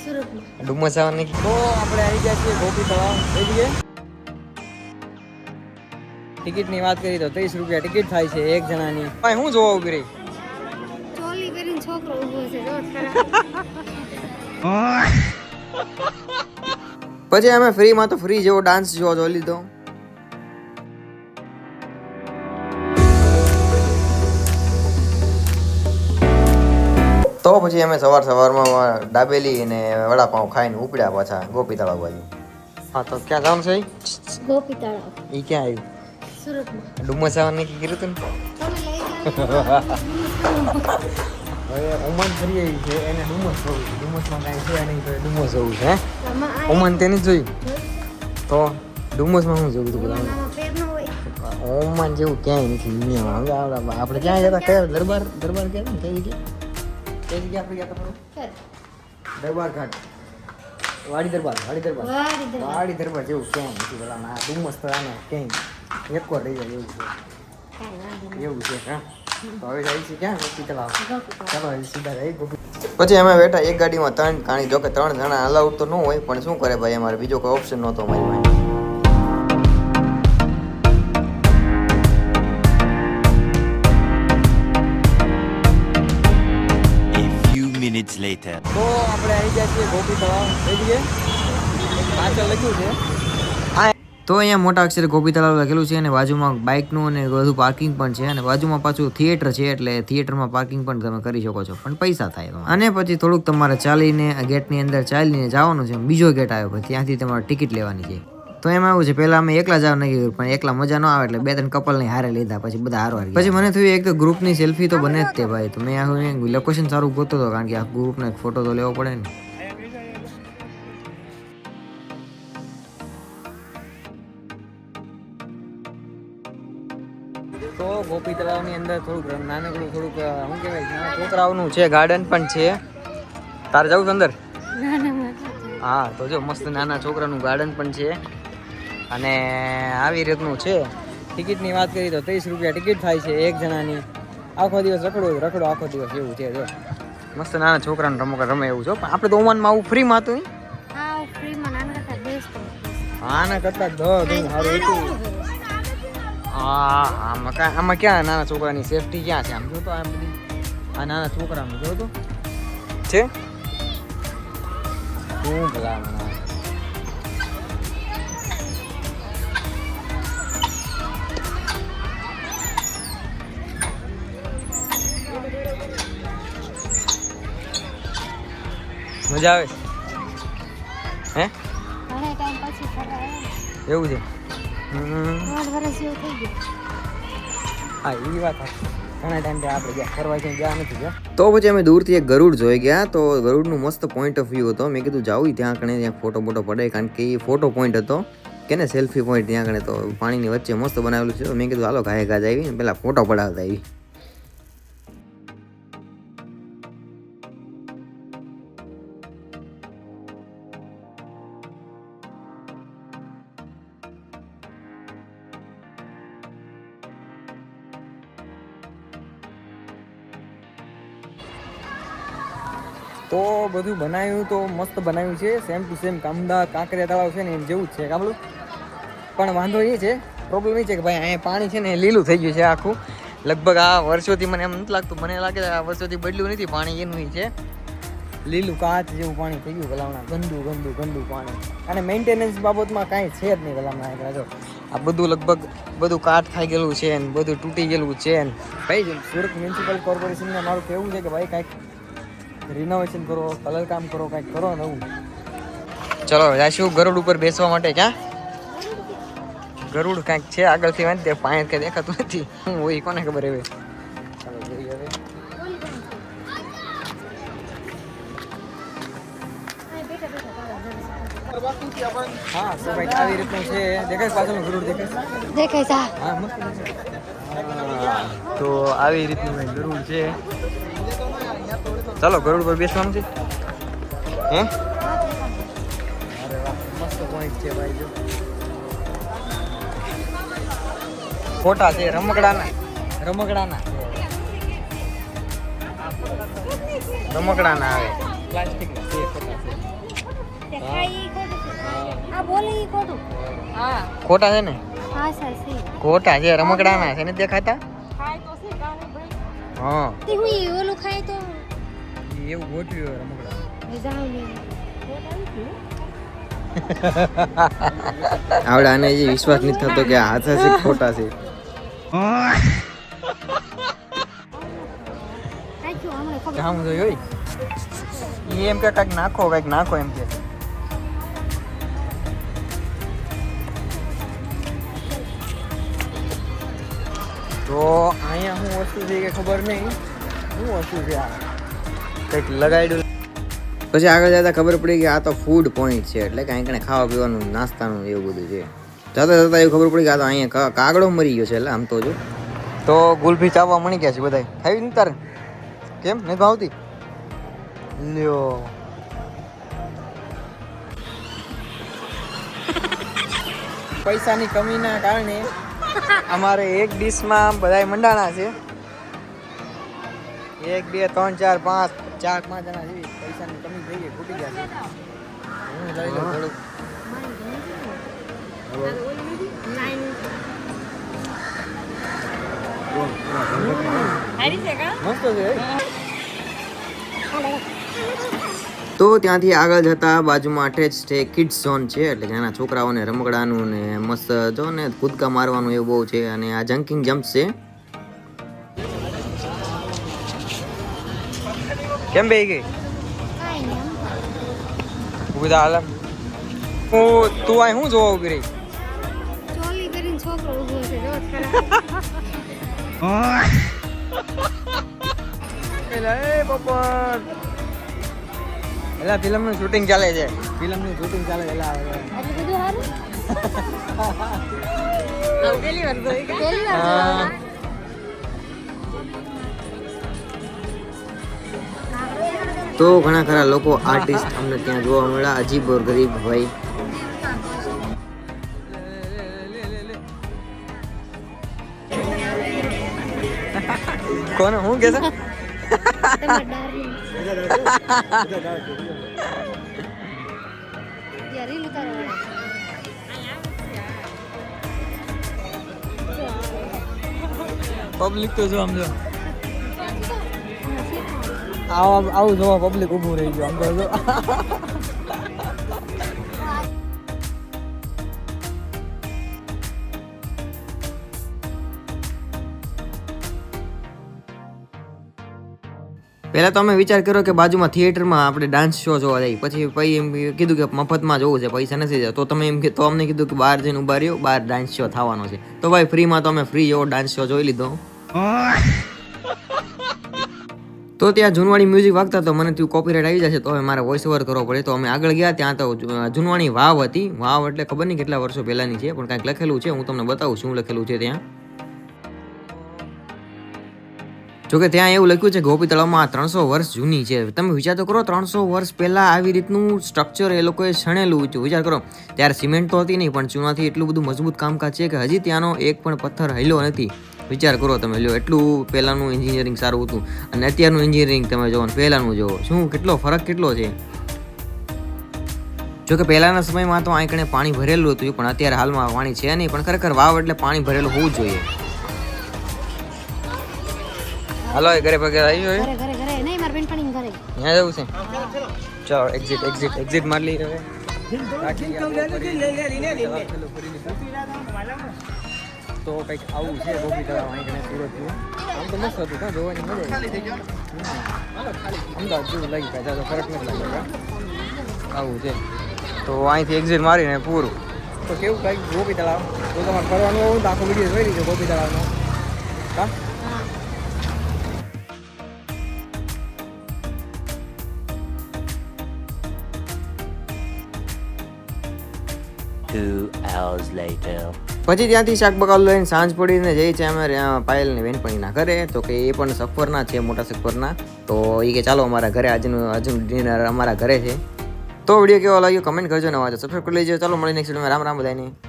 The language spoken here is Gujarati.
ડુમસ આવવાની તો આપણે આવી ગયા છીએ ગોપી તળાવ કઈ જગ્યાએ ટિકિટની વાત કરી તો 30 રૂપિયા ટિકિટ થાય છે એક જણાની. ભાઈ હું જોવા ઉભી રહી ચોલી કરીને છોકરો ઊભો છે રોડ પર. પછી અમે ફ્રીમાં તો ફ્રી જેવો ડાન્સ જોવા જોઈ લીધો. તો પછી અમે સવારમાં દાબેલી અને વડાપાઉં ખાઈને ઉપડ્યા પાછા ગોપી તળાવ બાજુ. હા તો ક્યાં જવાનું છે? ગોપી તળાવ. ઈ ક્યાં આવ્યું? સુરતમાં. ડુમસ આવવાનું નક્કી કર્યું હતું ને. તમે લઈ જાઓ. હવે ઉમન ફરી આવી છે એને ડુમસ જવું છે. ડુમસમાં કાંઈ છે નહીં તો ડુમસ જવું છે. આમાં ઉમન તે નથી જોયું તો ડુમસમાં શું જવું હતું બધા? આમાં ફેર ન હોય. ઓમાન જેવું ક્યાંય નથી દુનિયામાં. હવે આપણે ક્યાં જતા? કયા દરબાર ક્યાં કઈ જગ્યા આપણે ગયા હતા? ફેર. દરબાર ઘાટ વાડી દરબાર વાડી દરબાર જેવું ક્યાંય નથી પેલા આ ડુમસ તો આને ક્યાંય એક વાર રહી જાય એવું છે. એવું છે હા. તો હવે જાય છે ક્યાં? ગોપી તળાવ. ચાલો હવે સીધા જઈ ગોપી. પછી અમે બેઠા એક ગાડીમાં 3 કાણી. જો કે 3 જણા અલાઉડ તો ન હોય પણ શું કરે ભાઈ, અમારે બીજો કોઈ ઓપ્શન નહોતો અમારી પાસે. Later. તો આપણે આવી ગયા છીએ ગોપી તળાવ કઈ જગ્યાએ પાછળ લખ્યું છે. તો અહીંયા મોટા અક્ષરે ગોપી તળાવ લખેલું છે અને બાજુમાં બાઇકનું અને બધું પાર્કિંગ પણ છે અને બાજુમાં પાછું થિયેટર છે એટલે થિયેટરમાં પાર્કિંગ પણ તમે કરી શકો છો પણ પૈસા થાય તમારે. અને પછી થોડુંક તમારે ચાલીને ગેટની અંદર ચાલીને જવાનું છે. બીજો ગેટ આવ્યો પછી ત્યાંથી તમારે ટિકિટ લેવાની છે. તો એમાં એવું છે પહેલા અમે એકલા જવા નહીં ગયું પણ એકલા મજા ન આવે એટલે 2-3 કપલને હારે લીધા પછી બધા હારવાર. પછી મને થયું એક તો ગ્રુપની સેલ્ફી તો બને જ તે ભાઈ. તો મેં આખું લોકેશન સારું ગોતો હતો કારણ કે આ ગ્રુપનો એક ફોટો તો લેવો પડે ને. તો ગોપી તળાવની અંદર થોડુંક નાનકડું થોડુંક શું કહેવાય છોકરાઓનું છે ગાર્ડન પણ છે. તારે જવું છે અંદર? હા તો જો મસ્ત નાના છોકરાનું ગાર્ડન પણ છે અને આવી રીતનું છે. ટિકિટની વાત કરી તો 30 રૂપિયા ટિકિટ થાય છે એક જણાની. આખો દિવસ રખડો આખો દિવસ એવું છે. જો મસ્ત નાના છોકરાનું રમકડા રમે એવું છો. પણ આપણે તો ઓમાનમાં આવું ફ્રીમાં હતું. હા ફ્રીમાં નાના કરતા બેસ્ટ. આના કરતા ઘણું સારું હતું. હા આમાં ક્યાં નાના છોકરાની સેફટી ક્યાં છે? આમ જો તો આમ બધી આ નાના છોકરાનું જો તો છે શું ભલા મજા આવે હે? ઘણા ટાઈમ પછી ફરવા આવ્યા. એવું છે. 8 વર્ષ જેવું થઈ ગયું. હા એ વાત ઘણા ટાઈમ આપણે ગયા ફરવા ગયા નથી ગયા. તો પછી અમે દૂરથી એક ગરુડ જોઈ ગયા. તો ગરુડનું મસ્ત પોઈન્ટ ઓફ વ્યૂ હતો. મેં કીધું જાવું ત્યાં કણે ત્યાં ફોટો પડે કારણ કે એ ફોટો પોઈન્ટ હતો કે ને સેલ્ફી પોઈન્ટ ત્યાં કણે. તો પાણીની વચ્ચે મસ્ત બનાવેલું છે. મેં કીધું હાલો ગાય ગાજ આવી પેલા ફોટો પડાવતા આવી. તો બધું બનાવ્યું તો મસ્ત બનાવ્યું છે. સેમ ટુ સેમ કાંકરિયા તળાવ છે ને એમ જેવું જ છે કાબલું. પણ વાંધો એ છે પ્રોબ્લેમ એ છે કે ભાઈ અહીંયા પાણી છે ને લીલું થઈ ગયું છે આખું. લગભગ આ વર્ષોથી મને એમ નથી લાગતું. મને લાગે આ વર્ષોથી બદલ્યું નથી પાણી. એનું છે લીલું કાચ જેવું પાણી થઈ ગયું ભલામણા. ગંદુ પાણી. અને મેન્ટેનન્સ બાબતમાં કાંઈ છે જ નહીં ભલામણા. જો આ બધું લગભગ બધું કાટ ખાઈ ગયેલું છે ને બધું તૂટી ગયેલું છે ને ભાઈ. સુરત મ્યુનિસિપલ કોર્પોરેશનને મારું કહેવું છે કે ભાઈ કાંઈક રિનોવેશન કરો, કલર કામ કરો, કંઈક કરો નવું. ચલો જાશું ગરુડ ઉપર બેસવા માટે. ક્યાં ગરુડ કાંઈક છે આગળથી વાંચી પાણી કંઈ દેખાતું નથી. હું હોય કોને ખબર હવે. ચાલો જોઈએ હવે. હા તો ભાઈ આવી રીતનું છે. દેખાય પાછળનું ગરુડ દેખાય છે. હા મસ્ત. તો આવી રીતનું ભાઈ ગરુડ છે. ચાલો ગરુડ પર બેસવાનું છે હે? અરે વાહ મસ્ત પોઈન્ટ છે ભાઈ. જો ફોટા છે રમકડાના આવે પ્લાસ્ટિકના છે ફોટા છે. ઈ ખોટું છે. આ બોલે ઈ ખોટું. હા ખોટા છે ને હા સાસી ખોટા છે રમકડાના છે ને દેખાતા ખાય તો છે કાને ભાઈ હા તે હું ઈ ઓલું ખાય તો એવું ગોઠવ્યું હોય રમકડા જાવ ને આવડે આને જે વિશ્વાસ નથી થતો કે આ હાથા છે કે ખોટા છે આખ્યું હમણે ખબર કામ જોઈ હોય ઈ એમ કે કાંઈક નાખો એમ કે તો અહીંયા શું વસ્તુ છે કે ખબર નહીં શું વસ્તુ છે આ કંઈક લગાડ્યું પછી આગળ જતા ખબર પડી કે આ તો ફૂડ પોઈન્ટ છે એટલે કે અહીં ખાવા પીવાનું નાસ્તાનું એવું બધું છે જતા જતા એવું ખબર પડી કે આ તો અહીંયા કાગડો મરી ગયો છે એટલે આમ તો જો તો ગુલફી ચાવવા મળી ગયા છે બધા ખાવી ને તારે કેમ નહીં ભાવતી લ્યો પૈસાની કમીના કારણે અમારે એક ડીશમાં બધાય મંડાણા છે 1 2 3 4 5 4 5 જણા જેવી પૈસાની કમી થઈ ગઈ ખૂટી ગયા છે હું લઈ લઉં થોડુંક મસ્ત છે તો ત્યાંથી આગળ જતા બાજુમાં અટેચ છે કિડ્સ ઝોન છે એટલે કે નાના છોકરાઓને રમકડાનું ને મસ્ત જો ને કૂદકા મારવાનું એવું બહુ છે અને આ જમ્પિંગ જમ્પ છે કેમ બેહી ગઈ કાઈ નહીં ઉભી થા હાલ હું તું આ શું જોવા ઉભી રહી ચોલી કરીને છોકરો ઊભો છે જો એલા એ બપોર એલા ફિલ્મનું શૂટિંગ ચાલે છે ફિલ્મનું શૂટિંગ ચાલે એલા આટલું બધું સારું પહેલી વાર હા. તો ઘણા ખરા લોકો આર્ટિસ્ટ અમને ત્યાં જોવા મળ્યા અજીબ ઓર ગરીબ ભાઈ કોને હું કે છે તમાર ડાર્લિંગ યાર રીલ ઉતારો પબ્લિક તો જો આમ જો આવું જોવા પબ્લિક ઊભું રહી ગયું આમ તો જો પહેલાં તો અમે વિચાર કર્યો કે બાજુમાં થિયેટરમાં આપણે ડાન્સ શો જોવા જઈએ પછી એમ કીધું કે મફતમાં જોવું છે પૈસા નથી જતા તો તમે એમ તો અમને કીધું કે બહાર જઈને ઊભા રહ્યો બહાર ડાન્સ શો થવાનો છે તો ભાઈ ફ્રીમાં તો અમે ફ્રી એવો ડાન્સ શો જોઈ લીધો તો ત્યાં જૂનવાણી મ્યુઝિક વાગતા તો મને ત્યાં કોપીરાઇટ આવી જશે તો હવે મારે વોઇસ ઓવર કરવો પડે તો અમે આગળ ગયા ત્યાં તો જૂનવાણી વાવ હતી વાવ એટલે ખબર નહીં કેટલા વર્ષો પહેલાંની છે પણ કાંઈક લખેલું છે હું તમને બતાવું શું લખેલું છે ત્યાં જોકે ત્યાં એવું લખ્યું છે ગોપી તળાવમાં 300 વર્ષ જૂની છે તમે વિચાર તો કરો 300 વર્ષ પહેલાં આવી રીતનું સ્ટ્રક્ચર એ લોકોએ છણેલું હતું વિચાર કરો ત્યારે સિમેન્ટ તો હતી નહીં પણ ચૂનાથી એટલું બધું મજબૂત કામકાજ છે કે હજી ત્યાંનો એક પણ પથ્થર હલ્યો નથી વિચાર કરો તમે લ્યો એટલું પહેલાંનું એન્જિનિયરિંગ સારું હતું અને અત્યારનું એન્જિનિયરિંગ તમે જોવો ને પહેલાંનું જોવો શું કેટલો ફરક કેટલો છે જોકે પહેલાંના સમયમાં તો આંકણે પાણી ભરેલું હતું પણ અત્યારે હાલમાં પાણી છે નહીં પણ ખરેખર વાવ એટલે પાણી ભરેલું હોવું જોઈએ હાલો ઘરે પગે આવી ગયો ઘરે ઘરે ઘરે નહીં માર બેન પણ ઘરે ત્યાં જવું છે ચાલો એક્ઝિટ માર લઈ હવે તો કંઈક આવું છે ગોપી તળાવ અહીં સુરતનું આમ તો મસ્ત હતું કાં જોવાની મજા અમદાવાદ જેવું લાગી કાંઈ તો ફરક નથી લાગે આવું છે તો અહીંથી એક્ઝિટ મારીને પૂરું તો કેવું કંઈક ગોપી તળાવ તો તમારે ફરવાનું હોય તો આખો વિડીયો જોઈ લીધો ગોપી તળાવનો હા હા 2 hours later. પછી ત્યાંથી શાક બકાલ લઈને સાંજ પડીને જઈ છે અમે પાયલની બેનપણીના ઘરે તો કે એ પણ સફરના છે મોટા સફરના તો એ કે ચાલો અમારા ઘરે આજનું ડિનર અમારા ઘરે છે તો વિડીયો કેવો લાગ્યો કમેન્ટ કરજો ને સબસ્ક્રાઈબ કરી લેજો ચાલો મળી નેક્સ્ટ વિડીયોમાં રામ રામ બધાને